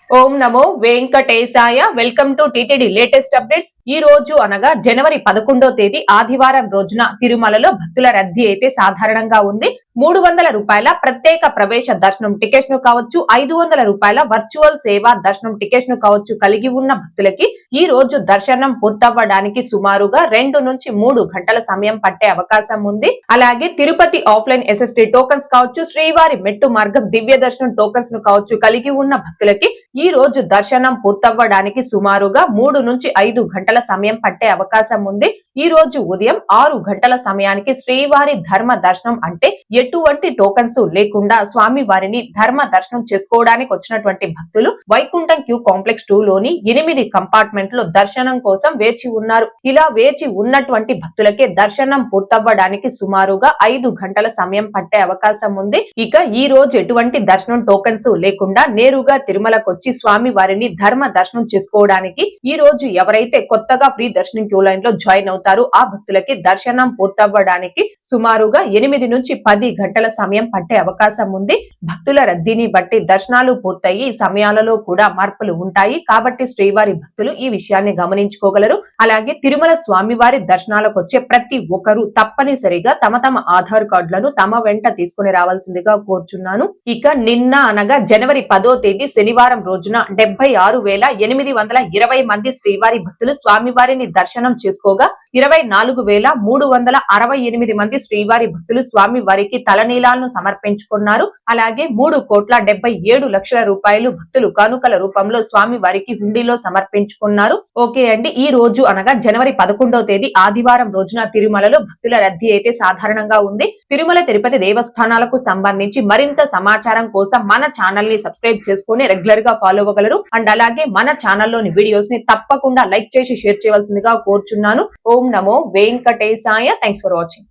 Om Namo Venkatesaya. Welcome to TTD latest updates. ఈ రోజు అనగా జనవరి 11వ తేదీ ఆదివారం రోజున తిరుమలలో భక్తుల రద్దీ అయితే సాధారణంగా ఉంది. 300 రూపాయల ప్రత్యేక ప్రవేశ దర్శనం టికెట్స్ ను కావచ్చు, 500 రూపాయల వర్చువల్ సేవా దర్శనం టికెట్స్ ను కావచ్చు కలిగి ఉన్న భక్తులకి ఈ రోజు దర్శనం పూర్తవ్వడానికి సుమారుగా 2 నుంచి 3 గంటల సమయం పట్టే అవకాశం ఉంది. అలాగే తిరుపతి ఆఫ్లైన్ ఎస్ఎస్టీ టోకన్స్ కావచ్చు, శ్రీవారి మెట్టు మార్గం దివ్య దర్శనం టోకన్స్ ను కావచ్చు కలిగి ఉన్న భక్తులకి ఈ రోజు దర్శనం పూర్తవ్వడానికి సుమారుగా 3 నుంచి 5 గంటల సమయం పట్టే అవకాశం ఉంది. ఈ రోజు ఉదయం 6 గంటల సమయానికి శ్రీవారి ధర్మ దర్శనం అంటే ఎటువంటి టోకన్స్ లేకుండా స్వామి వారిని ధర్మ దర్శనం చేసుకోవడానికి వచ్చినటువంటి భక్తులు వైకుంఠం క్యూ కాంప్లెక్స్ 2 లోని 8 కంపార్ట్మెంట్ లో దర్శనం కోసం వేచి ఉన్నారు. ఇలా వేచి ఉన్నటువంటి భక్తులకే దర్శనం పూర్తవ్వడానికి సుమారుగా 5 గంటల సమయం పట్టే అవకాశం ఉంది. ఇక ఈ రోజు ఎటువంటి దర్శనం టోకన్స్ లేకుండా నేరుగా తిరుమలకు వచ్చి స్వామి వారిని ధర్మ దర్శనం చేసుకోవడానికి ఈ రోజు ఎవరైతే కొత్తగా ఫ్రీ దర్శనం క్యూ లైన్ లో జాయిన్ అవుతారో ఆ భక్తులకి దర్శనం పూర్తవ్వడానికి సుమారుగా 8 నుంచి 10 గంటల సమయం పట్టే అవకాశం ఉంది. భక్తుల రద్దీని బట్టి దర్శనాలు పూర్తయి సమయాలలో కూడా మార్పులు ఉంటాయి కాబట్టి శ్రీవారి భక్తులు ఈ విషయాన్ని గమనించుకోగలరు. అలాగే తిరుమల స్వామివారి దర్శనాలకు వచ్చే ప్రతి ఒక్కరూ తప్పనిసరిగా తమ ఆధార్ కార్డులను తమ వెంట తీసుకుని రావాల్సిందిగా కోరుచున్నాను. ఇక నిన్న అనగా జనవరి 10వ తేదీ శనివారం రోజున 76,820 మంది శ్రీవారి భక్తులు స్వామివారిని దర్శనం చేసుకోగా 24,368 మంది శ్రీవారి భక్తులు స్వామి వారికి తలనీలాలను సమర్పించుకున్నారు. అలాగే 3,77,00,000 రూపాయలు భక్తులు కానుకల రూపంలో స్వామి వారికి హుండీలో సమర్పించుకున్నారు. ఓకే అండి, ఈ రోజు అనగా జనవరి 11వ తేదీ ఆదివారం రోజున తిరుమలలో భక్తుల రద్దీ అయితే సాధారణంగా ఉంది. తిరుమల తిరుపతి దేవస్థానాలకు సంబంధించి మరింత సమాచారం కోసం మన ఛానల్ ని సబ్స్క్రైబ్ చేసుకుని రెగ్యులర్ గా ఫాలో అవ్వగలరు. అండ్ అలాగే మన ఛానల్లోని వీడియోస్ ని తప్పకుండా లైక్ చేసి షేర్ చేయవలసిందిగా కోరుచున్నాను. ఓం నమో వెంకటేశాయ. Thanks for watching.